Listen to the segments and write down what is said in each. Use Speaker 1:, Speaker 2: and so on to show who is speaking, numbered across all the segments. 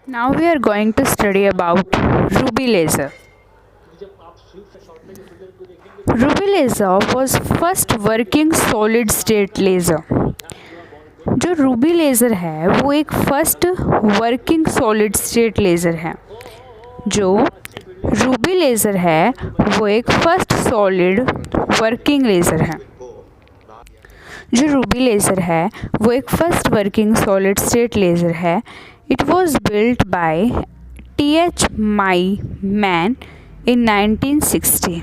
Speaker 1: Now we are going to study about ruby laser. Ruby laser was first working solid state laser. जो ruby laser है वो एक first working solid state laser है। जो ruby laser है वो एक फर्स्ट सॉलिड वर्किंग लेज़र है। जो रूबी लेज़र है वो एक first working solid state laser है। It was built by T.H. Maiman in 1960।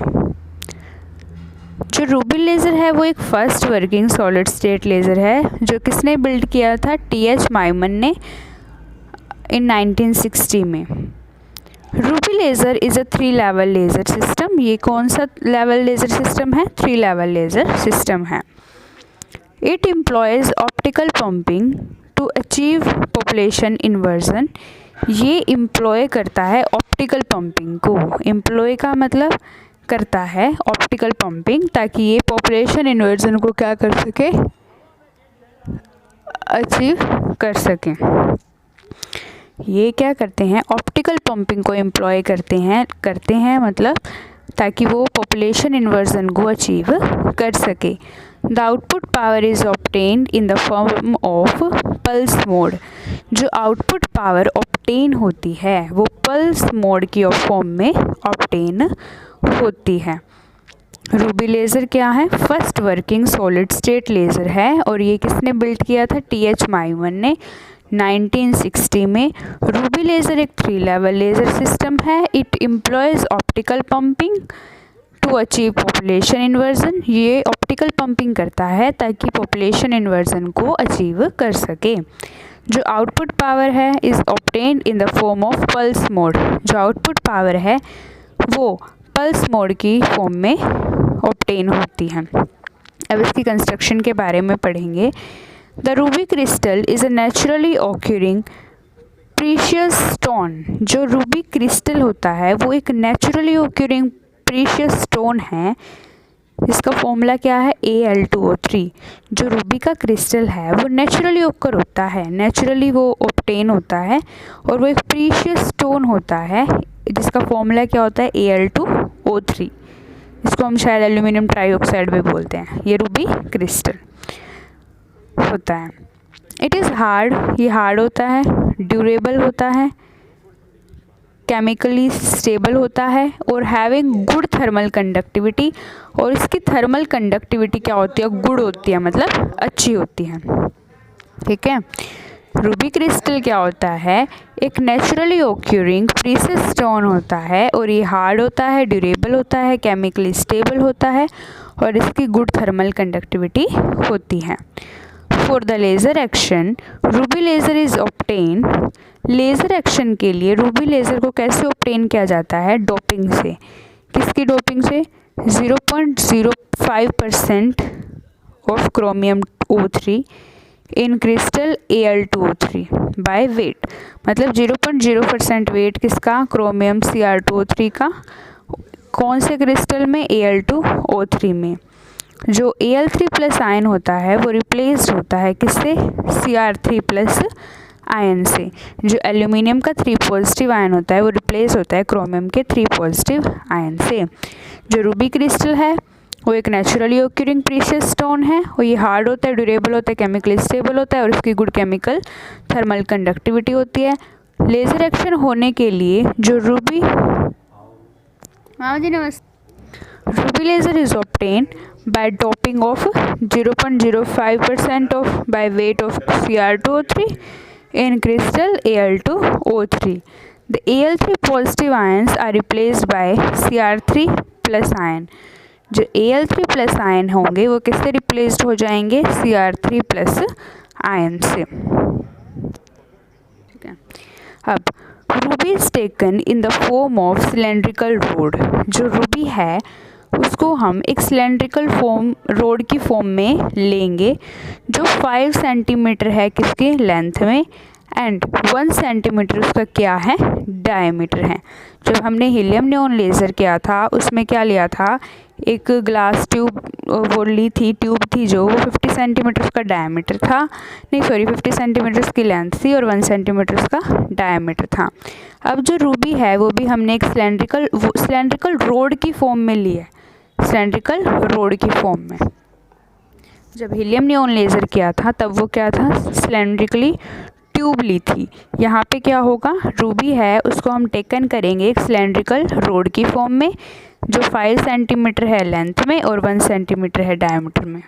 Speaker 1: जो रूबी लेज़र है वो एक first working solid state laser है जो किसने बिल्ड किया था, T.H. Maiman ने इन 1960 में। Ruby laser is a 3 level laser system. ये कौन सा लेवल लेज़र सिस्टम है? 3 लेवल लेज़र सिस्टम है। It employs optical pumping to achieve population inversion. ये एम्प्लॉय करता है ऑप्टिकल पंपिंग को। एम्प्लॉय का मतलब करता है ऑप्टिकल पंपिंग, ताकि ये पॉपुलेशन इन्वर्जन को क्या कर सके, अचीव कर सकें। ये क्या करते हैं, ऑप्टिकल पंपिंग को एम्प्लॉय करते हैं मतलब ताकि वो पॉपुलेशन इन्वर्जन को अचीव कर सके। The output power is obtained in the form of pulse mode. जो आउटपुट पावर ऑब्टेन होती है वो पल्स मोड की फॉर्म में ऑब्टेन होती है। रूबी लेज़र क्या है? First working solid state laser है और ये किसने बिल्ड किया था? T.H. Maiman ने 1960 में। रूबी लेज़र एक 3 लेवल लेज़र सिस्टम है। It employs optical pumping to achieve population inversion. ये ऑप्टिकल पंपिंग करता है ताकि पॉपुलेशन इन्वर्जन को अचीव कर सके। जो आउटपुट पावर है is obtained in the form of pulse mode. जो आउटपुट पावर है वो पल्स मोड की फॉर्म में ऑब्टेन होती है। अब इसकी कंस्ट्रक्शन के बारे में पढ़ेंगे। The ruby crystal is a naturally occurring precious stone. जो रूबी क्रिस्टल होता है वो एक नेचुरली ऑक्यूरिंग प्रीशियस स्टोन है जिसका फॉर्मूला क्या है? Al2O3। जो रूबी का क्रिस्टल है वो नेचुरली ऑकर होता है, नेचुरली वो ऑब्टेन होता है और वो एक प्रीशियस स्टोन होता है जिसका फॉर्मूला क्या होता है? Al2O3। इसको हम शायद एल्यूमिनियम ट्राइऑक्साइड भी बोलते हैं। ये रूबी क्रिस्टल होता है। इट इज़ हार्ड, ये हार्ड होता है, ड्यूरेबल होता है, केमिकली स्टेबल होता है और हैविंग गुड थर्मल कंडक्टिविटी। और इसकी थर्मल कंडक्टिविटी क्या होती है? गुड होती है, मतलब अच्छी होती है। ठीक है। रूबी क्रिस्टल क्या होता है? एक नेचुरली ऑक्यूरिंग प्रीशियस स्टोन होता है और ये हार्ड होता है, ड्यूरेबल होता है, केमिकली स्टेबल होता है और इसकी गुड थर्मल कंडक्टिविटी होती है। For the laser action Ruby laser is obtain. Laser action के लिए रूबी लेज़र को कैसे ऑब्टेन किया जाता है? डोपिंग से। किसकी डोपिंग से? 0.05% of chromium O3 in crystal Al2O3 by weight. मतलब 0.0% वेट किसका? क्रोमियम Cr2O3 का। कौन से क्रिस्टल में? Al2O3 में। जो Al3+ आयन होता है वो रिप्लेस्ड होता है किससे? Cr3+ आयन से। जो एल्यूमिनियम का 3 पॉजिटिव आयन होता है वो रिप्लेस होता है क्रोमियम के 3 पॉजिटिव आयन से। जो रूबी क्रिस्टल है वो एक नेचुरली ऑक्यूरिंग प्रीशियस स्टोन है और ये हार्ड होता है, ड्यूरेबल होता है, केमिकली स्टेबल होता है और इसकी गुड केमिकल थर्मल कंडक्टिविटी होती है। लेज़र एक्शन होने के लिए जो Ruby Ruby laser is obtain by doping of 0.05% of by weight of Cr2O3 in crystal Al2O3. The Al3 positive ions are replaced by Cr3+ ion. जो Al3+ ion होंगे वो किससे रिप्लेस्ड हो जाएंगे? Cr3+ आयन से। ठीक है। अब Ruby is taken in the form of cylindrical road. जो रूबी है उसको हम एक सिलेंड्रिकल फॉर्म रोड की फॉर्म में लेंगे जो 5 सेंटीमीटर है किसके? लेंथ में, एंड 1 सेंटीमीटर उसका क्या है, डायमीटर है। जब हमने हीलियम नियॉन लेज़र किया था उसमें क्या लिया था, एक ग्लास ट्यूब वो ली थी, ट्यूब थी जो वो 50 सेंटीमीटर उसका डायमीटर था, नहीं सॉरी 50 सेंटीमीटर उसकी लेंथ थी और 1 सेंटीमीटर उसका डायमीटर था। अब जो रूबी है वो भी हमने एक सिलेंड्रिकल रोड की फॉर्म में ली है, सिलेंड्रिकल रोड की फॉर्म में। जब हीलियम नियॉन लेज़र किया था तब वो क्या था, सिलेंड्रिकली ट्यूब ली थी। यहाँ पे क्या होगा, रूबी है उसको हम टेकन करेंगे एक सिलेंड्रिकल रोड की फॉर्म में जो 5 सेंटीमीटर है लेंथ में और 1 सेंटीमीटर है डायमीटर में।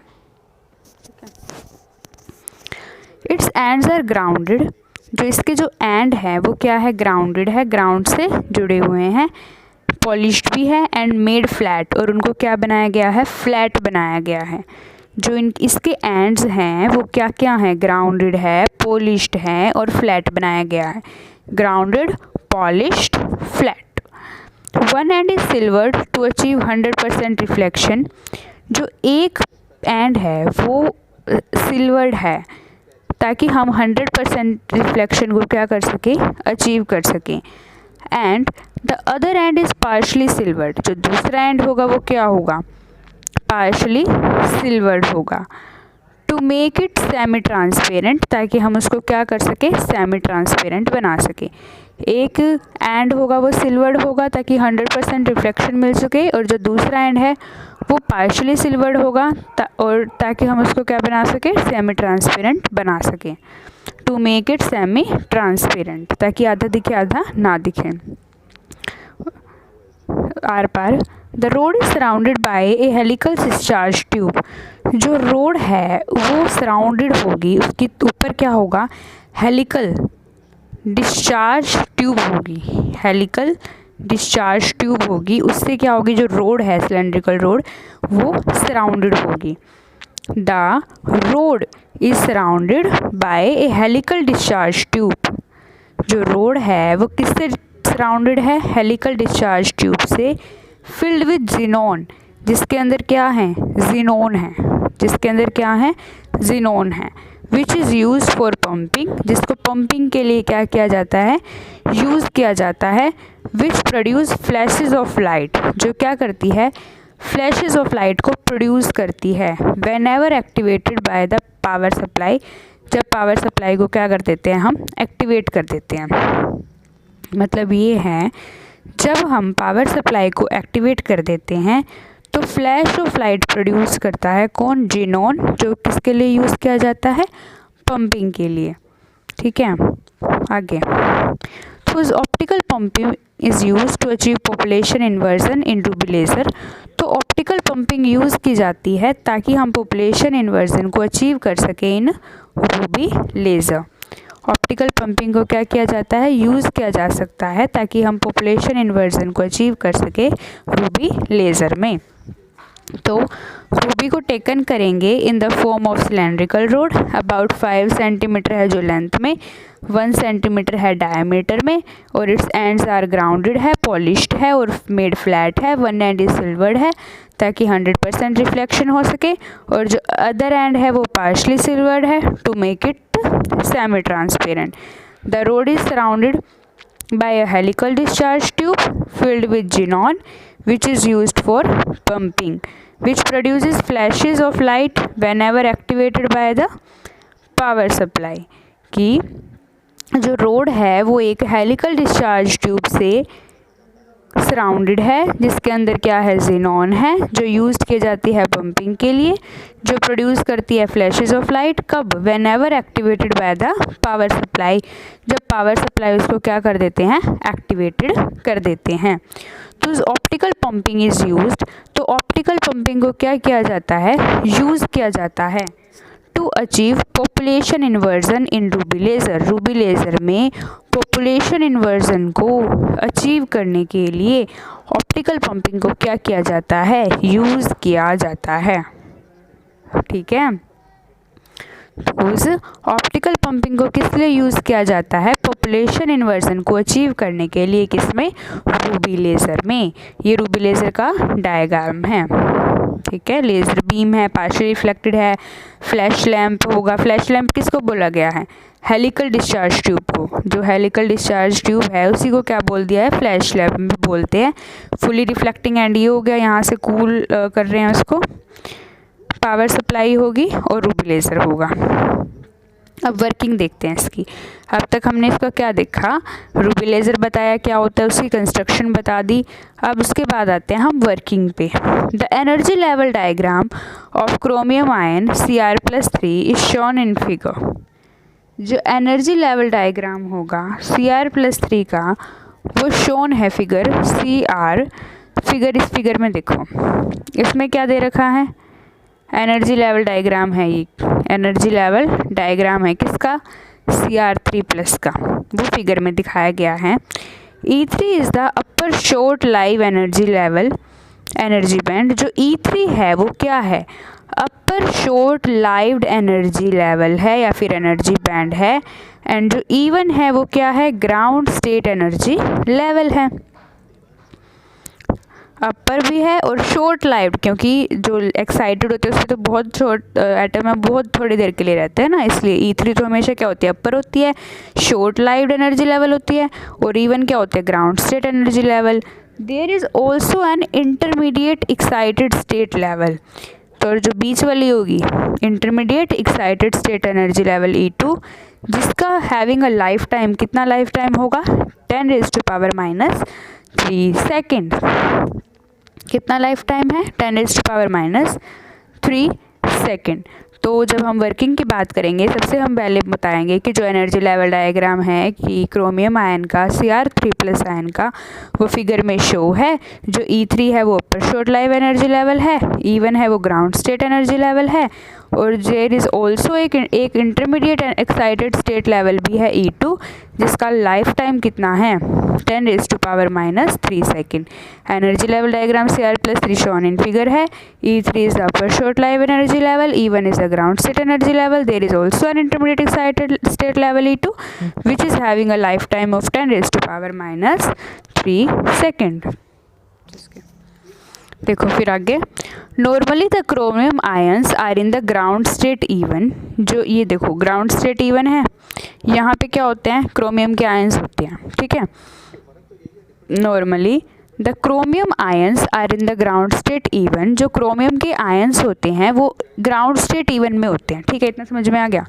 Speaker 1: इट्स एंड्स आर ग्राउंडेड, जो इसके जो एंड है वो क्या है, ग्राउंडेड है, ग्राउंड से जुड़े हुए हैं, पॉलिश्ड भी है एंड मेड फ्लैट, और उनको क्या बनाया गया है, फ्लैट बनाया गया है। जो इसके एंड्स हैं वो क्या क्या हैं, ग्राउंडेड है, पॉलिश्ड है और फ्लैट बनाया गया है, grounded, polished, flat. One end is silvered to achieve 100% reflection, जो एक एंड है वो सिल्वर्ड है ताकि हम 100% रिफ्लेक्शन को क्या कर सकें, अचीव कर सकें। And the other end is partially silvered, जो दूसरा एंड होगा वो क्या होगा, पार्शली सिल्वर्ड होगा। To make it semi transparent, ताकि हम उसको क्या कर सके, सेमी ट्रांसपेरेंट बना सके। एक एंड होगा वो सिल्वर्ड होगा ताकि 100% रिफ्लेक्शन मिल सके, और जो दूसरा एंड है वो पार्शली सिल्वर्ड होगा और ताकि हम उसको क्या बना सके, सेमी ट्रांसपेरेंट बना सके। To make it semi transparent, ताकि आधा दिखे आधा ना दिखे। आर पार the rod is surrounded by a helical discharge tube, जो रोड है वो सराउंडेड होगी, उसके ऊपर क्या होगा, हेलिकल डिस्चार्ज ट्यूब होगी, हेलिकल डिस्चार्ज ट्यूब होगी, उससे क्या होगी, जो रोड है सिलेंड्रिकल रोड वो सराउंडेड होगी। The rod is surrounded by a helical discharge tube, जो रोड है वो किससे सराउंडेड है, हेलिकल डिस्चार्ज ट्यूब से, फिल्ड विद जिनोन, जिसके अंदर क्या है, जिनोन है, जिसके अंदर क्या है, जिनोन है। Which is use for pumping, जिसको पंपिंग के लिए क्या किया जाता है, यूज़ किया जाता है। Which produce flashes of light, जो क्या करती है, फ्लैशेज ऑफ लाइट को प्रोड्यूस करती है। When ever activated by the power supply, जब पावर सप्लाई को क्या कर देते हैं हम, एक्टिवेट कर देते हैं। मतलब ये है जब हम पावर सप्लाई को एक्टिवेट कर देते हैं तो फ्लैश ऑफ लाइट प्रोड्यूस करता है कौन, जिनोन, जो किसके लिए यूज़ किया जाता है, पंपिंग के लिए। ठीक है, आगे तो optical pumping is use to achieve population inversion in ruby laser, तो ऑप्टिकल पंपिंग यूज़ की जाती है ताकि हम पॉपुलेशन इन्वर्जन को अचीव कर सकें इन रूबी लेज़र। ऑप्टिकल पंपिंग को क्या किया जाता है, यूज़ किया जा सकता है ताकि हम पॉपुलेशन इन्वर्जन को अचीव कर सके रूबी लेज़र में। तो रूबी को टेकन करेंगे इन the form of cylindrical road, about 5 centimetre है जो लेंथ में, 1 सेंटीमीटर है डायमीटर में, और इट्स एंड्स आर ग्राउंडेड है, पॉलिश्ड है और मेड फ्लैट है, वन एंड इज सिल्वर्ड है ताकि 100% रिफ्लेक्शन हो सके, और जो अदर एंड है वो पार्शली सिल्वर्ड है to make it semi transparent. The rod is surrounded by a helical discharge tube filled with xenon which is used for pumping, which produces flashes of light whenever activated by the power supply। कि जो rod है वो एक helical discharge tube से surrounded है जिसके अंदर क्या है, xenon है, जो यूज़ की जाती है पंपिंग के लिए, जो प्रोड्यूस करती है फ्लैशेस ऑफ लाइट, कब, when ever activated by the power supply, जब पावर सप्लाई उसको क्या कर देते हैं, एक्टिवेटेड कर देते हैं। तो ऑप्टिकल पंपिंग इज़ यूज्ड, तो ऑप्टिकल पंपिंग को क्या किया जाता है, यूज़ किया जाता है to achieve population inversion in ruby laser, ruby laser में पॉपुलेशन इन्वर्जन को अचीव करने के लिए ऑप्टिकल पंपिंग को क्या किया जाता है, यूज़ किया जाता है। ठीक है, तो उस ऑप्टिकल पंपिंग को किस लिए यूज़ किया जाता है, पॉपुलेशन इन्वर्जन को अचीव करने के लिए, किसमें, रूबी लेज़र में। ये रूबी लेज़र का डायग्राम है। ठीक है, लेज़र बीम है, पार्शियली रिफ्लेक्टेड है, फ्लैश लैंप होगा, फ्लैश लैंप किसको बोला गया है, हेलिकल डिस्चार्ज ट्यूब को, जो हेलिकल डिस्चार्ज ट्यूब है उसी को क्या बोल दिया है, फ्लैश लैम्प में बोलते हैं। फुली रिफ्लेक्टिंग एंड ये हो गया, यहाँ से कूल कर रहे हैं उसको, पावर सप्लाई होगी और रूबी लेज़र होगा। अब वर्किंग देखते हैं इसकी। अब तक हमने इसका क्या देखा, रूबी लेज़र बताया क्या होता है, उसकी कंस्ट्रक्शन बता दी। अब उसके बाद आते हैं हम वर्किंग पे। The energy level diagram of chromium ion Cr+3 is shown in figure. जो एनर्जी लेवल डायग्राम होगा Cr+3 का वो शोन है फिगर Cr। फिगर इस फिगर में देखो, इसमें क्या दे रखा है, एनर्जी लेवल डायग्राम है, ये एनर्जी लेवल डायग्राम है किसका, Cr3+ का, वो फिगर में दिखाया गया है। E3 is the upper short live energy level energy band. जो E3 है वो क्या है, अपर शॉर्ट लाइव्ड एनर्जी लेवल है या फिर एनर्जी बैंड है। एंड जो E1 है वो क्या है, ग्राउंड स्टेट एनर्जी लेवल है। अपर भी है और शॉर्ट लाइव्ड, क्योंकि जो एक्साइटेड होते हैं उसमें तो बहुत शॉर्ट एटम है, बहुत थोड़ी देर के लिए रहते हैं ना, इसलिए E3 तो हमेशा क्या होती है, अपर होती है, शॉर्ट लाइव्ड एनर्जी लेवल होती है। और E1 क्या होते हैं, ground state energy level. There is also an intermediate excited state level. तो जो बीच वाली होगी intermediate excited state energy level E2, जिसका हैविंग अ लाइफ टाइम, कितना लाइफ टाइम होगा, 10⁻³ सेकेंड। कितना लाइफ टाइम है, 10⁻³ सेकेंड। तो जब हम वर्किंग की बात करेंगे, सबसे हम पहले बताएंगे कि जो एनर्जी लेवल डायग्राम है कि क्रोमियम आयन का, Cr3+ आयन का, वो फिगर में शो है। जो E3 है वो अपर शॉर्ट लाइव एनर्जी लेवल है, E1 है वो ग्राउंड स्टेट एनर्जी लेवल है, और देयर इज़ ऑल्सो एक इंटरमीडिएट एक्साइटेड स्टेट लेवल भी है E2, जिसका लाइफ टाइम कितना है, 10⁻³ second. Energy level diagram Cr+3 shown in figure है। E3 is the upper short live energy level, E1 is the ground state energy level. There is also an intermediate excited state level E2 which is having a life time of 10⁻³ second. देखो फिर आगे, normally the chromium ions are in the ground state E1। जो ये देखो ground state E1 है, यहाँ पे क्या होते हैं, क्रोमियम के आयंस होते हैं, ठीक है। Normally the chromium ions are in the ground state E1। जो क्रोमियम के आयंस होते हैं वो ग्राउंड स्टेट E1 में होते हैं, ठीक है, इतना समझ में आ गया।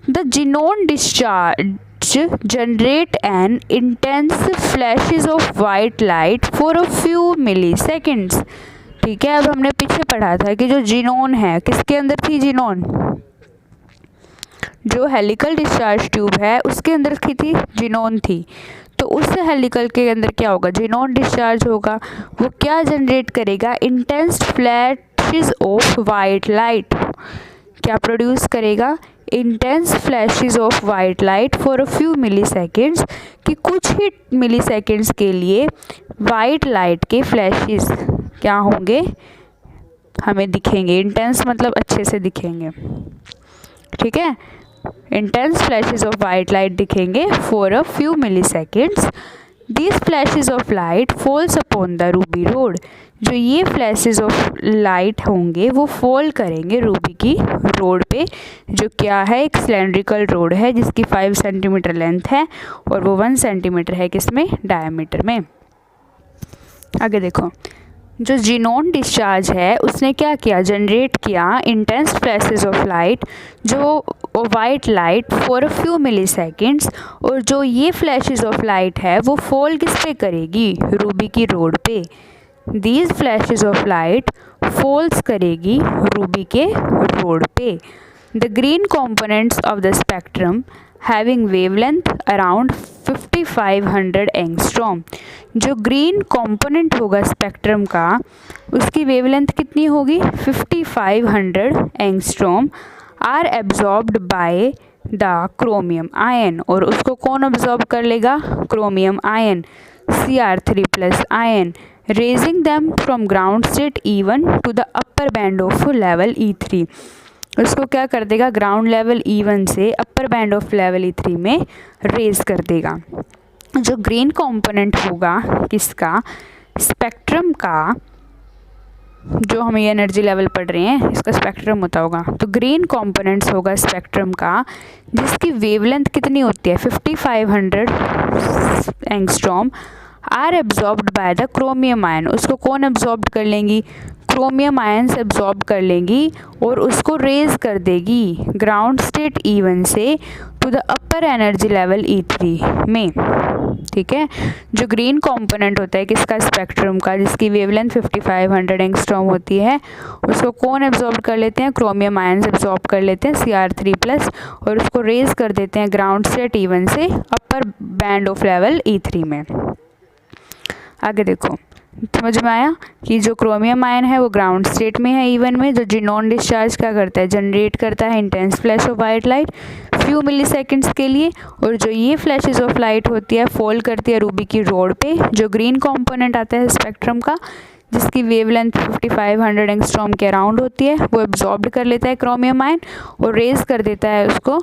Speaker 1: The xenon discharge generate an intense flashes of white light for a few milliseconds। ठीक है, अब हमने पीछे पढ़ा था कि जो जिनोन है, किसके अंदर थी जिनोन, जो हेलिकल डिस्चार्ज ट्यूब है उसके अंदर की थी, जिनोन थी। तो उस हेलिकल के अंदर क्या होगा, जिनोन डिस्चार्ज होगा। वो क्या जनरेट करेगा, intense flashes of white light. क्या प्रोड्यूस करेगा, intense flashes of white light for a few milliseconds, कि कुछ ही मिलीसेकेंड्स के लिए वाइट लाइट के फ्लैशेस क्या होंगे, हमें दिखेंगे। इंटेंस मतलब अच्छे से दिखेंगे, ठीक है। Intense flashes of white light दिखेंगे for a few milliseconds. These flashes of light falls upon the ruby rod। जो ये फ्लैशेस ऑफ लाइट होंगे वो फॉल करेंगे रूबी की रोड पे, जो क्या है, एक सिलेंड्रिकल रोड है जिसकी 5 सेंटीमीटर लेंथ है और वो 1 सेंटीमीटर है किसमें, डायमीटर में। आगे देखो, जो जिनोन डिस्चार्ज है उसने क्या किया, जनरेट किया इंटेंस फ्लैशेस ऑफ लाइट, जो white light for a few milliseconds. और जो ये फ्लैशेस ऑफ लाइट है वो फॉल किस पे करेगी, रूबी की रोड पे। These flashes of light falls करेगी रूबी के रोड पे। The green components of the spectrum having wavelength around 5500 angstrom. जो ग्रीन कंपोनेंट होगा स्पेक्ट्रम का, उसकी वेवलेंथ कितनी होगी, 5500 angstrom. Are absorbed by the chromium ion. और उसको कौन एब्जॉर्ब कर लेगा, chromium ion, Cr3+ ion, raising them from ground state E1 to the upper band of level E3। उसको क्या कर देगा, ग्राउंड लेवल E1 से अपर बैंड ऑफ लेवल E3 में रेज कर देगा। जो ग्रीन कंपोनेंट होगा किसका, स्पेक्ट्रम का, जो हम ये एनर्जी लेवल पढ़ रहे हैं इसका स्पेक्ट्रम होता होगा। तो ग्रीन कंपोनेंट्स होगा स्पेक्ट्रम का, जिसकी वेवलेंथ कितनी होती है 5500 angstrom, are absorbed by the chromium ion. उसको कौन एब्जॉर्ब कर लेंगी, क्रोमियम आयन्स एब्जॉर्ब कर लेंगी और उसको रेज कर देगी ग्राउंड स्टेट E1 से to the upper energy level E3 में। ठीक है, जो ग्रीन कंपोनेंट होता है किसका, स्पेक्ट्रम का, जिसकी वेवलेंथ 5500 एंगस्ट्रॉम होती है, उसको कौन एब्जॉर्ब कर लेते हैं, क्रोमियम आयन्स एब्जॉर्ब कर लेते हैं Cr3+, और उसको रेज कर देते हैं ग्राउंड स्टेट E1 से अपर बैंड ऑफ लेवल E3 में। आगे देखो, समझ में आया कि जो क्रोमियम आयन है वो ग्राउंड स्टेट में है E1 में, जो जिनॉन डिस्चार्ज क्या करता है, जनरेट करता है intense flash of white light few milliseconds के लिए, और जो ये फ्लैशेस ऑफ लाइट होती है फॉल करती है रूबी की रोड पे। जो ग्रीन कंपोनेंट आता है स्पेक्ट्रम का, जिसकी वेवलेंथ 5500 एंगस्ट्रॉम के अराउंड होती है, वो एब्जॉर्ब कर लेता है क्रोमियम आयन और रेज कर देता है उसको,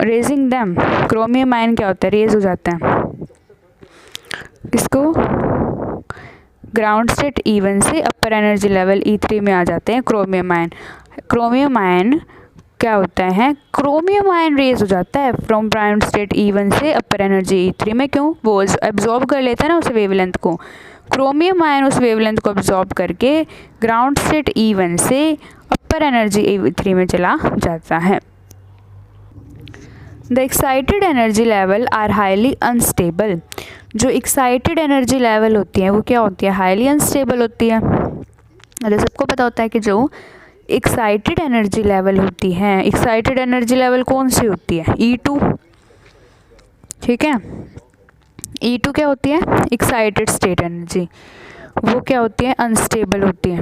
Speaker 1: रेजिंग दैम। क्रोमियम आयन क्या होता है, रेज हो जाता है इसको ग्राउंड स्टेट E1 से अपर एनर्जी लेवल E3 में आ जाते हैं क्रोमियम आयन। क्रोमियम आयन क्या होता है, क्रोमियम आयन रेज हो जाता है फ्रॉम ग्राउंड स्टेट E1 से अपर एनर्जी E3 में। क्यों, वो एब्जॉर्ब कर लेता है ना उस वेवलेंथ को। क्रोमियम आयन उस वेवलेंथ को एब्जॉर्ब करके ग्राउंड स्टेट E1 से अपर एनर्जी E3 में चला जाता है। The excited energy level are highly unstable. जो एक्साइटेड एनर्जी लेवल होती है वो क्या होती है, हाईली अनस्टेबल होती है। तो सबको पता होता है कि जो एक्साइटेड एनर्जी लेवल होती है, एक्साइटेड एनर्जी लेवल कौन सी होती है, E2। ठीक है, E2 क्या होती है, एक्साइटेड स्टेट एनर्जी, वो क्या होती है, अनस्टेबल होती है।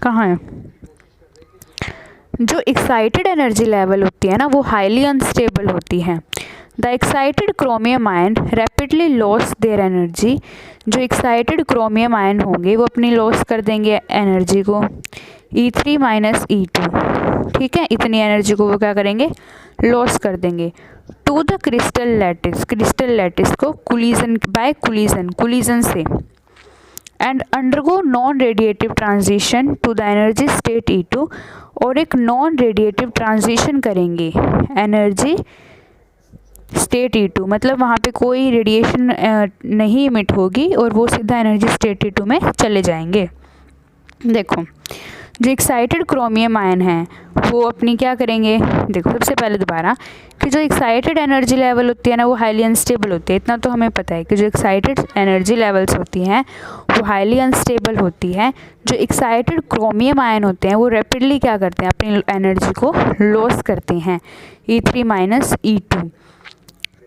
Speaker 1: कहाँ है, जो एक्साइटेड एनर्जी लेवल होती है ना वो हाईली अनस्टेबल होती है। The excited chromium ion rapidly loss their energy. जो एक्साइटेड क्रोमियम आयन होंगे वो अपनी लॉस कर देंगे एनर्जी को, E3 - E2। ठीक है, इतनी एनर्जी को वो क्या करेंगे, लॉस कर देंगे to the crystal lattice. Crystal lattice को कुलीजन बाय कुलीजन से, and undergo non radiative transition to the energy state E2। और एक नॉन रेडिएटिव ट्रांजिशन करेंगे एनर्जी स्टेट E2, मतलब वहाँ पे कोई रेडिएशन नहीं इमिट होगी और वो सीधा एनर्जी स्टेट E2 में चले जाएंगे। देखो, जो एक्साइटेड क्रोमियम आयन है वो अपनी क्या करेंगे, देखो सबसे पहले दोबारा कि जो एक्साइटेड एनर्जी लेवल होती है ना वो हाईली अनस्टेबल होती है। इतना तो हमें पता है कि जो एक्साइटेड एनर्जी लेवल्स होती हैं वो हाईली अनस्टेबल होती है। जो एक्साइटेड क्रोमियम आयन होते हैं वो रैपिडली क्या करते हैं, अपनी एनर्जी को लॉस करते हैं E3 - E2।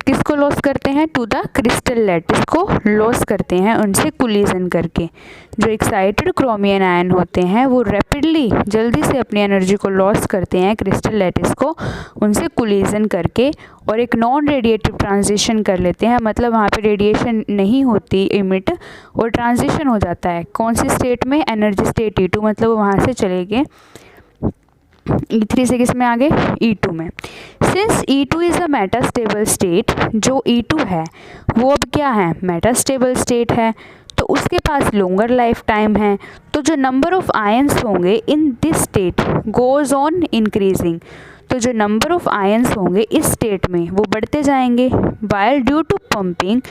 Speaker 1: किसको लॉस करते हैं, टू द क्रिस्टल लैटिस को लॉस करते हैं उनसे कुलीजन करके। जो एक्साइटेड क्रोमियम आयन होते हैं वो रैपिडली जल्दी से अपनी एनर्जी को लॉस करते हैं क्रिस्टल लैटिस को उनसे कुलीजन करके, और एक नॉन रेडिएटिव ट्रांजिशन कर लेते हैं, मतलब वहाँ पे रेडिएशन नहीं होती इमिट और ट्रांजिशन हो जाता है कौन सी स्टेट में, एनर्जी स्टेट E2, मतलब वहाँ से चले गए E3 से किस में आ गए, E2 में। Since E2 is a metastable state, जो E2 है वो अब क्या है, मेटास्टेबल स्टेट है, तो उसके पास लॉन्गर लाइफ टाइम है। तो जो नंबर ऑफ आयन्स होंगे in this state goes on increasing. तो जो नंबर ऑफ आयन्स होंगे इस स्टेट में वो बढ़ते जाएंगे। वाइल ड्यू टू पंपिंग,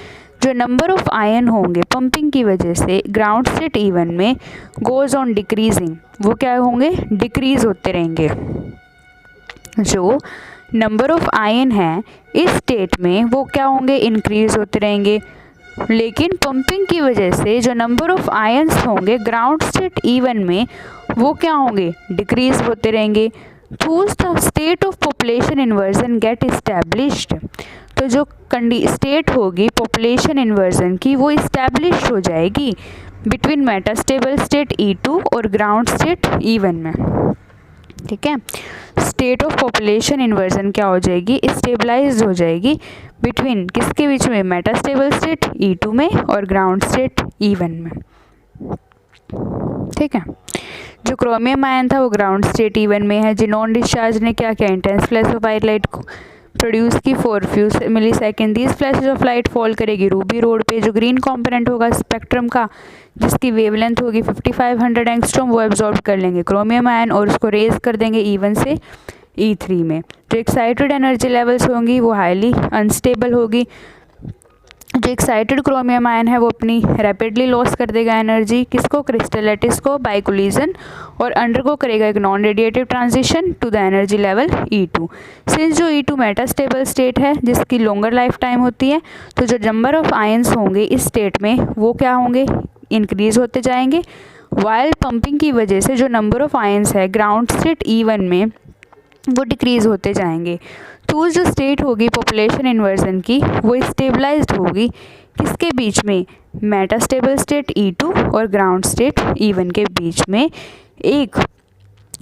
Speaker 1: जो नंबर ऑफ आयन होंगे पंपिंग की वजह से ग्राउंड स्टेट E1 में गोज़ ऑन डिक्रीजिंग, वो क्या होंगे, डिक्रीज होते रहेंगे। जो नंबर ऑफ आयन है इस स्टेट में वो क्या होंगे, इंक्रीज होते रहेंगे। लेकिन पंपिंग की वजह से जो नंबर ऑफ आयन्स होंगे ग्राउंड स्टेट E1 में वो क्या होंगे, डिक्रीज होते रहेंगे। Thus the state of population inversion get established. तो जो स्टेट होगी पॉपुलेशन इन्वर्जन की वो इस्टेब्लिश हो जाएगी बिटवीन मेटास्टेबल स्टेट E2 और ग्राउंड स्टेट E1 में। ठीक है, स्टेट ऑफ पॉपुलेशन इन्वर्जन क्या हो जाएगी, स्टेबलाइज हो जाएगी बिटवीन किसके बीच में, मेटास्टेबल स्टेट E2 में और ग्राउंड स्टेट E1 में। ठीक है, जो क्रोमियम आयन था वो ग्राउंड स्टेट E1 में है। जिनॉन डिस्चार्ज ने क्या किया, intense flash of white light को प्रोड्यूस की for few millisecond. These flashes of light fall करेगी रूबी रोड पे। जो ग्रीन कंपोनेंट होगा स्पेक्ट्रम का, जिसकी वेवलेंथ होगी 5500 एंगस्ट्रॉम, वो एब्जॉर्ब कर लेंगे क्रोमियम आयन और उसको रेज कर देंगे E1 से E3 में। जो एक्साइटेड एनर्जी लेवल्स होंगी वो हाईली अनस्टेबल होगी। जो एक्साइटेड क्रोमियम आयन है वो अपनी रैपिडली लॉस कर देगा एनर्जी, किसको, क्रिस्टल लैटिस को, बाय कोलिजन, और अंडरगो करेगा एक non radiative transition to the energy level E2। Since जो E2 मेटास्टेबल स्टेट है जिसकी लॉन्गर लाइफ टाइम होती है, तो जो नंबर ऑफ आयंस होंगे इस स्टेट में वो क्या होंगे, इंक्रीज होते जाएंगे। वाइल पंपिंग की वजह से जो नंबर ऑफ आयंस है ग्राउंड स्टेट E1 में वो डिक्रीज होते जाएंगे। तो जो स्टेट होगी पॉपुलेशन इन्वर्जन की वो स्टेबलाइज्ड होगी किसके बीच में, मेटास्टेबल स्टेट E2 और ग्राउंड स्टेट E1 के बीच में एक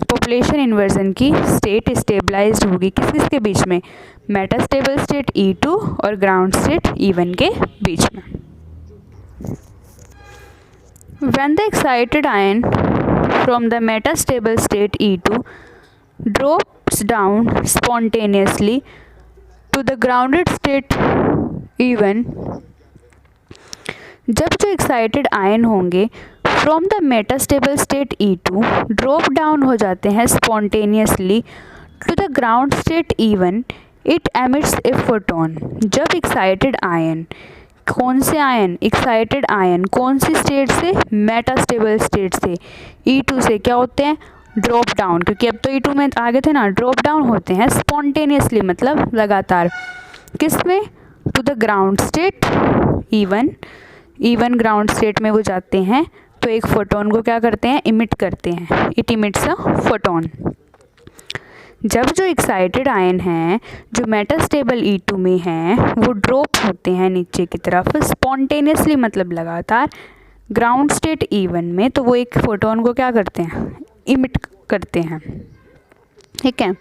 Speaker 1: पॉपुलेशन इन्वर्जन की स्टेट स्टेबलाइज्ड होगी। किसके बीच में, मेटास्टेबल स्टेट E2 और ग्राउंड स्टेट E1 के बीच में। When the excited ion from the metastable state E2 drops down spontaneously to the grounded state E1, जब जो एक्साइटेड आयन होंगे from the metastable state E2 drop down हो जाते हैं spontaneously to the ground state E1, it emits a photon. जब excited ion, कौन से ion, excited ion कौन सी स्टेट से, मेटास्टेबल स्टेट से E2 से क्या होते हैं, ड्रॉप डाउन, क्योंकि अब तो E2 में आगे थे ना, ड्रॉप डाउन होते हैं स्पॉन्टेनियसली मतलब लगातार, किस में, to the ground state E1 ground state में वो जाते हैं तो एक फोटोन को क्या करते हैं, इमिट करते हैं, इट इमिट्स अ फोटोन। जब जो एक्साइटेड आयन हैं जो मेटास्टेबल E2 में हैं वो ड्रॉप होते हैं नीचे की तरफ स्पॉन्टेनियसली मतलब लगातार ग्राउंड स्टेट E1 में, तो वो एक फोटोन को क्या करते हैं, इमिट करते हैं। ठीक है,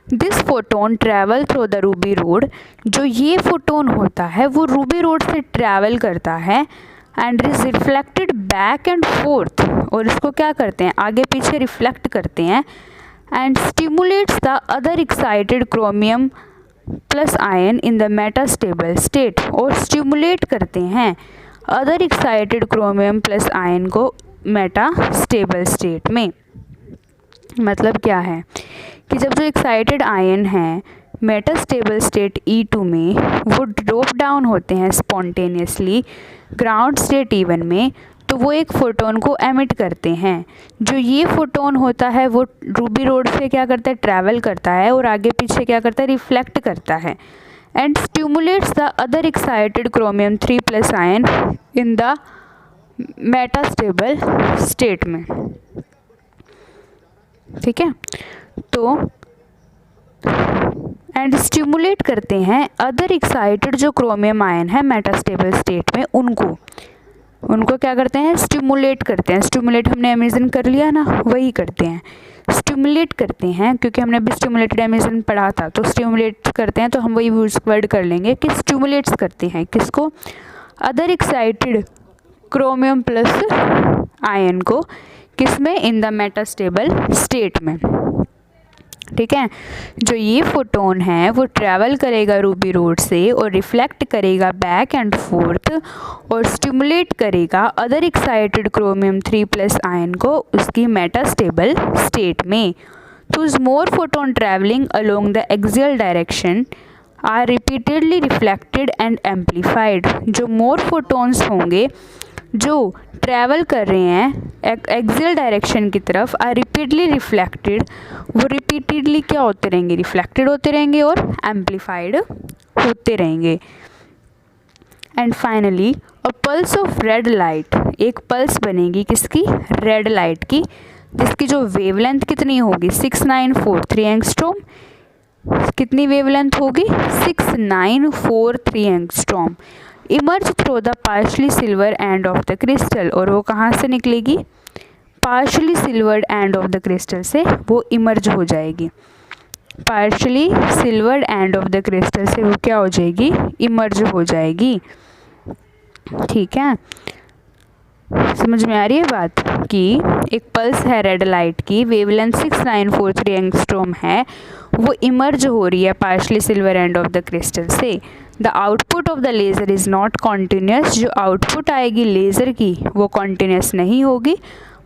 Speaker 1: this photon travel through the Ruby road. जो ये फोटोन होता है वो रूबी रोड से ट्रैवल करता है and is reflected back and forth, और इसको क्या करते हैं, आगे पीछे रिफ्लेक्ट करते हैं, and stimulates the other excited chromium plus ion in the metastable state, और स्टिमुलेट करते हैं other excited chromium plus ion को मेटास्टेबल स्टेट में। मतलब क्या है कि जब जो एक्साइटेड आयन हैं मेटास्टेबल स्टेट E2 में वो ड्रॉप डाउन होते हैं स्पॉन्टेनियसली ग्राउंड स्टेट E1 में, तो वो एक फोटोन को एमिट करते हैं। जो ये फोटोन होता है वो रूबी रोड से क्या करता है, ट्रैवल करता है और आगे पीछे क्या करता है, रिफ्लेक्ट करता है, and stimulates the other excited chromium 3+ ion in the metastable state में। ठीक है, तो एंड स्टिमुलेट करते हैं अदर एक्साइटेड जो क्रोमियम आयन है मेटास्टेबल स्टेट में, उनको क्या करते हैं, स्टिमुलेट करते हैं। स्टिमुलेट हमने एमिशन कर लिया ना, वही करते हैं, स्टिमुलेट करते हैं, क्योंकि हमने भी स्टिमुलेटेड एमिशन पढ़ा था, तो स्टिमुलेट करते हैं तो हम वही वर्ड कर लेंगे कि स्टिमुलेट्स करते हैं किसको, other excited chromium plus ion को, किसमें, इन द मेटास्टेबल स्टेट में। ठीक है, जो ये फोटोन है वो ट्रैवल करेगा रूबी रोड से और रिफ्लेक्ट करेगा बैक एंड फोर्थ और स्टिमुलेट करेगा अदर एक्साइटेड क्रोमियम 3+ आयन को उसकी मेटास्टेबल स्टेट में। तो more photon travelling along the axial direction are repeatedly reflected and amplified. जो मोर फोटोन्स होंगे जो ट्रैवल कर रहे हैं एक्सियल डायरेक्शन की तरफ, आर रिपीटली रिफ्लेक्टेड, वो रिपीटेडली क्या होते रहेंगे, रिफ्लेक्टेड होते रहेंगे और एम्पलीफाइड होते रहेंगे। And finally a pulse of red light, एक पल्स बनेगी किसकी, रेड लाइट की, जिसकी जो वेवलेंथ कितनी होगी 6943 एंगस्ट्रॉम। कितनी वेवलेंथ होगी, 6943 angstrom. Emerge through the partially silver end of the crystal, और वो कहाँ से निकलेगी, partially silvered and of the crystal से वो इमर्ज हो जाएगी। Partially silvered and of the crystal से वो क्या हो जाएगी, इमर्ज हो जाएगी। ठीक है, समझ में आ रही है बात कि एक पल्स है रेड लाइट की, वेवलेंथ 6943 एंगस्ट्रॉम है, वो इमर्ज हो रही है partially silver end of the crystal से। The output of the laser is not continuous, जो आउटपुट आएगी लेज़र की वो कॉन्टीन्यूस नहीं होगी,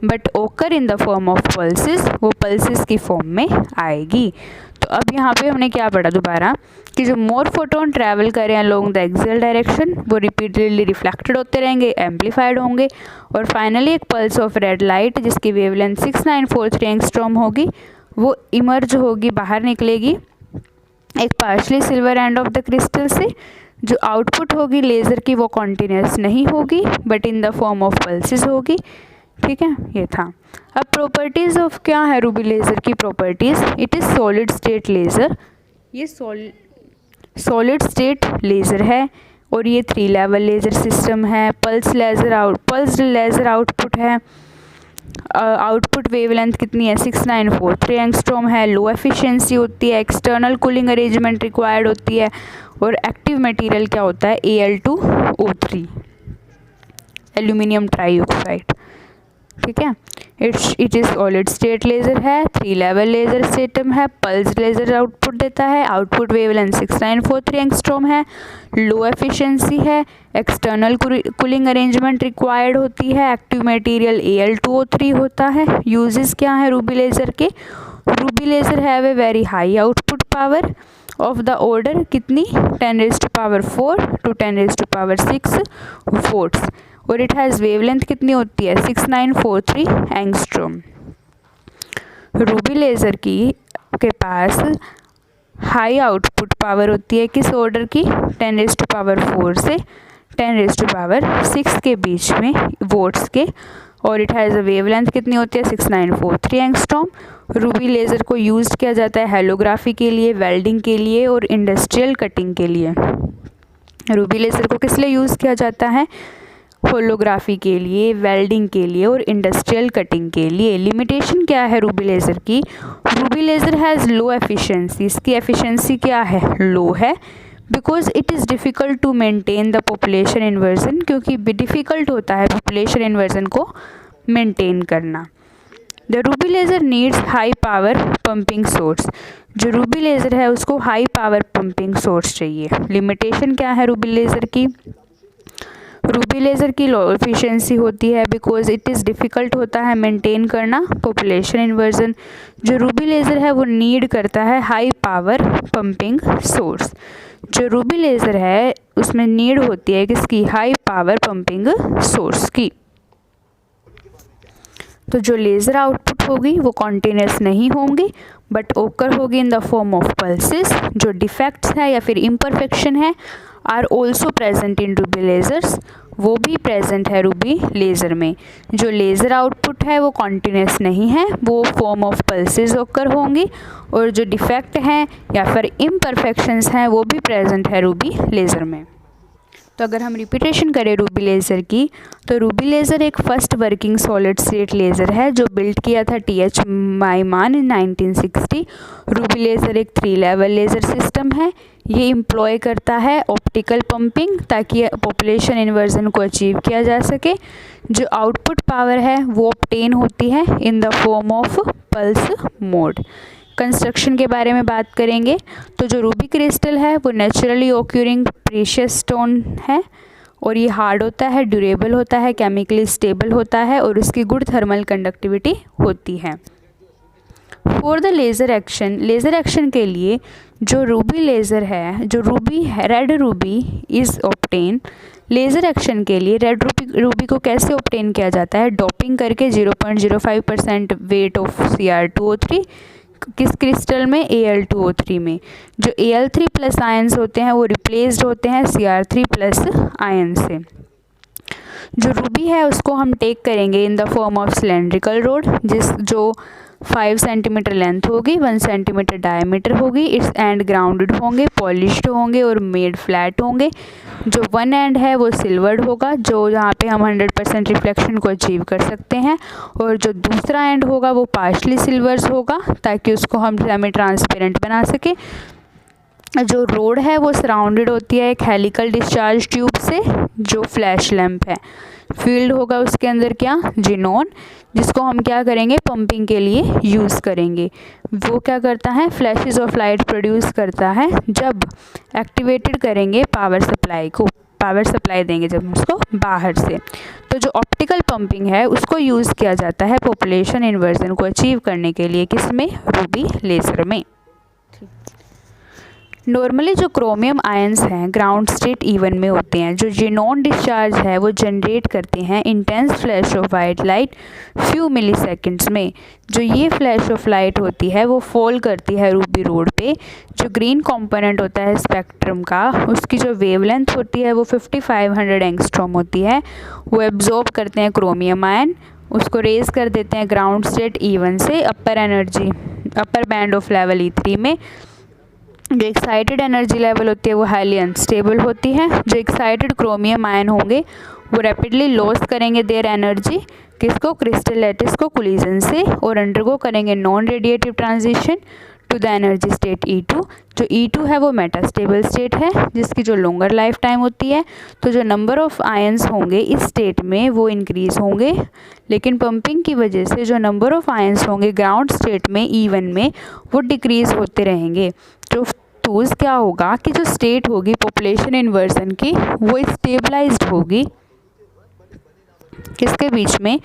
Speaker 1: but occur in the form of pulses, वो पल्सेस की फॉर्म में आएगी। तो अब यहाँ पे हमने क्या पढ़ा दोबारा कि जो मोर फोटोन ट्रैवल करें अलोंग द एक्सियल डायरेक्शन, वो रिपीटेडली रिफ्लेक्टेड होते रहेंगे, एम्पलीफाइड होंगे, और फाइनली एक पल्स ऑफ रेड लाइट जिसकी वेवलेंथ 6943 एंगस्ट्रॉम होगी, वो इमर्ज होगी, बाहर निकलेगी एक partially silver end of the crystal से। जो आउटपुट होगी लेज़र की वो कॉन्टीन्यूस नहीं होगी, but in the form of pulses होगी। ठीक है, ये था। अब प्रॉपर्टीज़ ऑफ क्या है रूबी लेज़र की properties. It is solid state laser, ये सॉलिड स्टेट लेज़र है, और ये 3 लेवल लेज़र सिस्टम है। पल्स्ड लेज़र आउटपुट है, आउटपुट वेवलेंथ कितनी है 6943 एंगस्ट्रॉम है, लो एफिशिएंसी होती है, एक्सटर्नल कूलिंग अरेंजमेंट रिक्वायर्ड होती है, और एक्टिव मटेरियल क्या होता है Al2O3 एल्यूमिनियम ट्राईऑक्साइड। ठीक है, it is solid state laser है, 3 लेवल लेज़र सिस्टम है, पल्स लेज़र आउटपुट देता है, आउटपुट वेवलेंथ 6943 एंगस्ट्रॉम है, लो एफिशिएंसी है, एक्सटर्नल कूलिंग अरेंजमेंट रिक्वायर्ड होती है, एक्टिव मटेरियल Al2O3 होता है। यूजेस क्या है रूबी लेज़र के। Ruby laser have a very high output power of the order कितनी 10⁴ to 10⁶ वोट्स, और इट हैज़ वेवलेंथ कितनी होती है 6943 एंगस्ट्रॉम। रूबी लेज़र के पास हाई आउटपुट पावर होती है किस ऑर्डर की 10⁴ से 10⁶ के बीच में वोट्स के, और इट हैज़ अ वेवलेंथ कितनी होती है 6943 एंगस्ट्रॉम। रूबी लेज़र को यूज़ किया जाता है हेलोग्राफी के लिए, वेल्डिंग के लिए, और इंडस्ट्रियल कटिंग के लिए। रूबी लेज़र को किस लिए यूज़ किया जाता है, होलोग्राफी के लिए, वेल्डिंग के लिए, और इंडस्ट्रियल कटिंग के लिए। लिमिटेशन क्या है रूबी लेज़र की। Ruby laser has low efficiency, इसकी एफिशिएंसी क्या है लो है, because it is difficult to maintain the population inversion, क्योंकि डिफ़िकल्ट होता है पॉपुलेशन इन्वर्जन को मेंटेन करना। The ruby laser needs high power pumping source, जो रूबी लेज़र है उसको हाई पावर पंपिंग सोर्स चाहिए। लिमिटेशन क्या है रूबी लेज़र की। रूबी लेज़र की लो एफिशिएंसी होती है बिकॉज इट इज़ डिफ़िकल्ट होता है मेंटेन करना पॉपुलेशन इन्वर्जन। जो रूबी लेज़र है वो नीड करता है हाई पावर पंपिंग सोर्स। जो रूबी लेज़र है उसमें नीड होती है किसकी हाई पावर पंपिंग सोर्स की। तो जो लेज़र आउटपुट होगी वो कॉन्टीन्यूस नहीं होंगी, बट ओकर होगी in the form of pulses. जो डिफेक्ट्स है या फिर इम्परफेक्शन है are also present in ruby lasers, वो भी प्रेजेंट है रूबी लेज़र में। जो लेज़र आउटपुट है वो कॉन्टीन्यूस नहीं है, वो फॉर्म ऑफ पल्सेस ओकर होंगी, और जो डिफेक्ट हैं या फिर इम्परफेक्शंस हैं वो भी प्रेजेंट है रूबी लेज़र में। तो अगर हम रिपीटेशन करें रूबी लेज़र की, तो रूबी लेज़र एक first working solid state laser है जो बिल्ड किया था TH माइमान इन 1960। रूबी लेज़र एक 3 लेवल लेज़र सिस्टम है। ये एम्प्लॉय करता है ऑप्टिकल पंपिंग ताकि पॉपुलेशन इन्वर्जन को अचीव किया जा सके। जो आउटपुट पावर है वो ऑब्टेन होती है इन the form of pulse mode. Construction के बारे में बात करेंगे तो जो रूबी क्रिस्टल है वो नेचुरली ऑक्यूरिंग प्रीशियस स्टोन है, और ये हार्ड होता है, ड्यूरेबल होता है, केमिकली स्टेबल होता है, और उसकी गुड थर्मल कंडक्टिविटी होती है। फॉर द लेज़र एक्शन के लिए जो रूबी लेज़र है, जो Ruby red Ruby is obtain. Laser action के लिए रेड रूबी को कैसे ऑब्टेन किया जाता है, डोपिंग करके 0.05% वेट ऑफ Cr2O3 किस क्रिस्टल में Al2O3 में। जो Al3+ आयंस होते हैं वो रिप्लेस्ड होते हैं Cr3+ आयन से। जो रूबी है उसको हम टेक करेंगे इन the form of cylindrical road, जो 5 सेंटीमीटर लेंथ होगी, 1 सेंटीमीटर डायमीटर होगी। इट्स एंड ग्राउंडेड होंगे, पॉलिश्ड होंगे और मेड फ्लैट होंगे। जो 1 एंड है वो सिल्वर्ड होगा, जो यहाँ पे हम 100% रिफ्लेक्शन को अचीव कर सकते हैं, और जो दूसरा एंड होगा वो पार्शली सिल्वर्स होगा ताकि उसको हम सेमी ट्रांसपेरेंट बना सके। जो रोड है वो सराउंडेड होती है एक हेलिकल डिस्चार्ज ट्यूब से जो फ्लैश लैंप है। फील्ड होगा उसके अंदर क्या, जिनोन, जिसको हम क्या करेंगे, पंपिंग के लिए यूज़ करेंगे। वो क्या करता है, फ्लैशेस ऑफ लाइट प्रोड्यूस करता है जब एक्टिवेटेड करेंगे पावर सप्लाई को, पावर सप्लाई देंगे जब उसको बाहर से। तो जो ऑप्टिकल पंपिंग है उसको यूज़ किया जाता है पॉपुलेशन इन्वर्जन को अचीव करने के लिए, किसमें, रूबी लेज़र में। नॉर्मली जो क्रोमियम आयंस हैं ग्राउंड स्टेट इवन में होते हैं। जो जिनोन डिस्चार्ज है वो जनरेट करते हैं intense flash of white light few milliseconds में। जो ये फ्लैश ऑफ लाइट होती है वो फॉल करती है रूबी रोड पे। जो ग्रीन कंपोनेंट होता है स्पेक्ट्रम का, उसकी जो वेवलेंथ होती है वो 5500 एंगस्ट्रॉम होती है। वो एब्जॉर्ब करते हैं क्रोमियम आयन, उसको रेज कर देते हैं ग्राउंड स्टेट E1 से upper energy, upper band of level E3 में। जो एक्साइटेड एनर्जी लेवल होती है वो हाईली अनस्टेबल होती है। जो एक्साइटेड क्रोमियम आयन होंगे वो रैपिडली लॉस करेंगे देयर एनर्जी, किसको, क्रिस्टल लैटिस को कोलिजन से, और अंडरगो करेंगे non radiative transition to the energy state E2। जो E2 है वो मेटास्टेबल स्टेट है जिसकी जो लॉन्गर लाइफ टाइम होती है। तो जो नंबर ऑफ आयंस होंगे इस स्टेट में वो इंक्रीज होंगे, लेकिन पंपिंग की वजह से जो नंबर ऑफ आयंस होंगे ग्राउंड स्टेट में E1 में वो डिक्रीज होते रहेंगे। जो टूज क्या होगा कि जो स्टेट होगी पॉपुलेशन इन्वर्जन की वो स्टेबलाइज्ड होगी, किसके बीच में,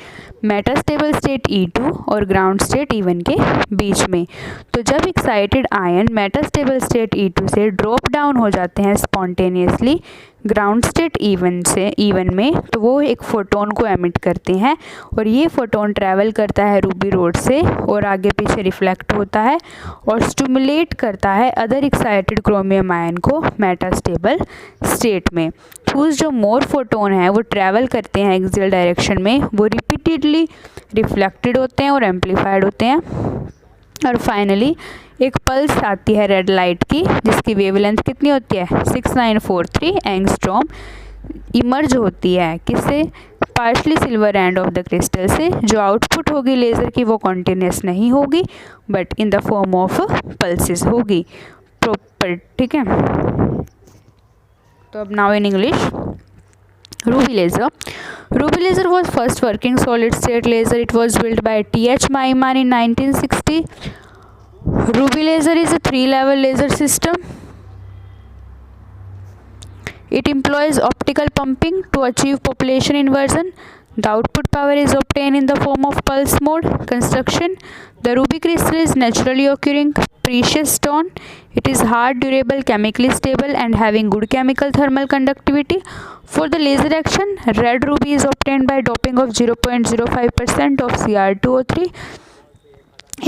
Speaker 1: मेटास्टेबल स्टेट E2 और ग्राउंड स्टेट E1 के बीच में। तो जब excited ion metastable state E2 से ड्रॉप डाउन हो जाते हैं स्पॉन्टेनियसली ग्राउंड स्टेट E1 में, तो वो एक फोटोन को एमिट करते हैं और ये फोटोन ट्रैवल करता है रूबी रोड से और आगे पीछे रिफ्लेक्ट होता है और स्टिमुलेट करता है अदर एक्साइटेड क्रोमियम आयन को मेटास्टेबल स्टेट में। थूस जो मोर फोटोन है वो ट्रैवल करते हैं एक्सियल डायरेक्शन में, वो रिपीटेडली रिफ्लेक्टेड होते हैं और एम्पलीफाइड होते हैं, और फाइनली एक पल्स आती है रेड लाइट की जिसकी वेवलेंथ कितनी होती है, 6943 एंगस्ट्रॉम, इमर्ज होती है किससे, partially silver end of the crystal से। जो आउटपुट होगी लेज़र की वो कॉन्टिन्यूस नहीं होगी but in the form of pulses होगी प्रॉपर, ठीक है। तो अब now in English, Ruby laser. Ruby laser was first working solid state laser. It was built by T.H. Maiman in 1960. Ruby laser is a 3-level laser system. It employs optical pumping to achieve population inversion. The output power is obtained in the form of pulse mode. Construction. The ruby crystal is naturally occurring precious stone. It is hard, durable, chemically stable and having good chemical thermal conductivity. For the laser action, red ruby is obtained by doping of 0.05% of Cr2O3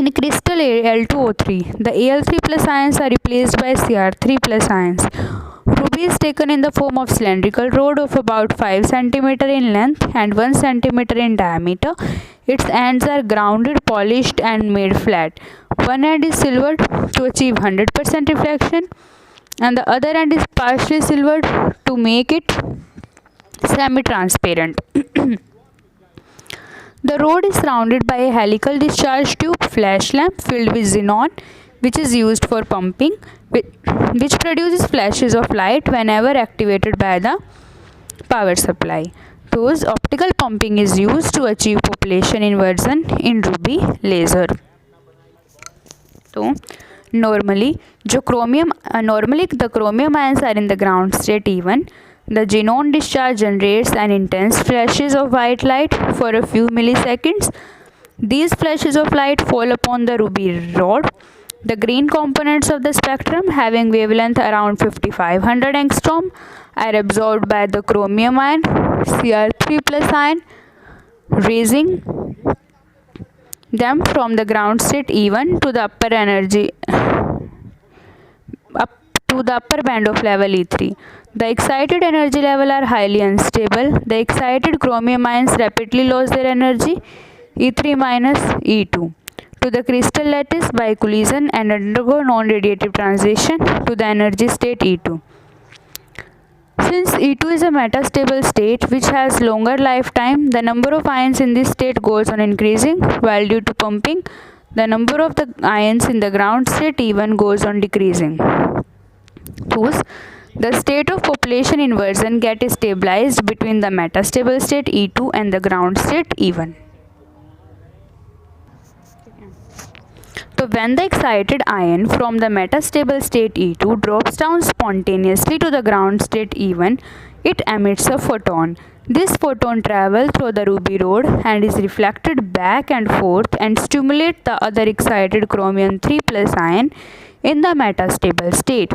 Speaker 1: in crystal Al2O3. The Al3 plus ions are replaced by Cr3 plus ions. Ruby is taken in the form of cylindrical rod of about 5 cm in length and 1 cm in diameter. Its ends are grounded, polished and made flat. One end is silvered to achieve 100% reflection and the other end is partially silvered to make it semi-transparent. The rod is surrounded by a helical discharge tube flash lamp filled with xenon, which is used for pumping, which produces flashes of light whenever activated by the power supply. Thus, optical pumping is used to achieve population inversion in ruby laser. So, normally the chromium ions are in the ground state E1. The xenon discharge generates an intense flashes of white light for a few milliseconds. These flashes of light fall upon the ruby rod. The green components of the spectrum, having wavelength around 5500 angstrom, are absorbed by the chromium ion Cr3 plus ion, raising them from the ground state E1 to the upper band of level E3. The excited energy level are highly unstable. The excited chromium ions rapidly lose their energy E3 minus E2 to the crystal lattice by collision and undergo non-radiative transition to the energy state E2. Since E2 is a metastable state which has longer lifetime, the number of ions in this state goes on increasing, while due to pumping, the number of the ions in the ground state E1 goes on decreasing. Thus, the state of population inversion get stabilized between the metastable state E2 and the ground state E1. So when the excited ion from the metastable state E2 drops down spontaneously to the ground state E1, it emits a photon. This photon travels through the ruby rod and is reflected back and forth and stimulates the other excited chromium 3 plus ion in the metastable state.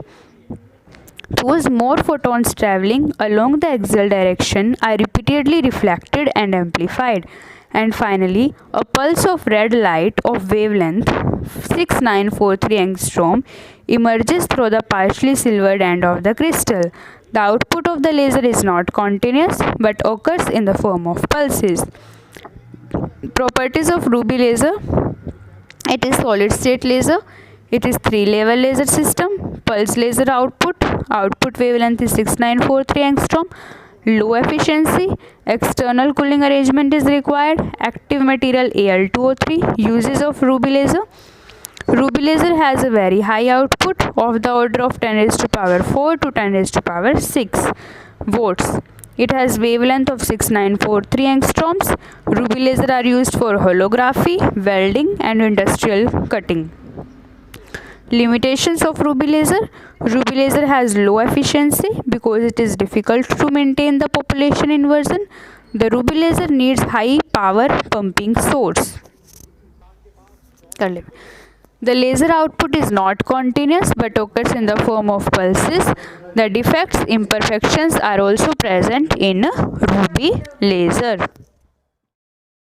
Speaker 1: Those more photons traveling along the axial direction are repeatedly reflected and amplified. And finally, a pulse of red light of wavelength 6943 angstrom emerges through the partially silvered end of the crystal. The output of the laser is not continuous but occurs in the form of pulses. Properties of ruby laser: it is solid state laser. It is 3-level laser system. Pulse laser output wavelength is 6943 angstrom. Low efficiency, external cooling arrangement is required. Active material Al2O3. Uses of ruby laser: ruby laser has a very high output of the order of 10 raised to power 4 to 10 raised to power 6 volts. It has wavelength of 6943 angstroms. Ruby laser are used for holography, welding and industrial cutting. Limitations of ruby laser: ruby laser has low efficiency because it is difficult to maintain the population inversion. The ruby laser needs high power pumping source. The laser output is not continuous but occurs in the form of pulses. The defects, imperfections are also present in ruby laser.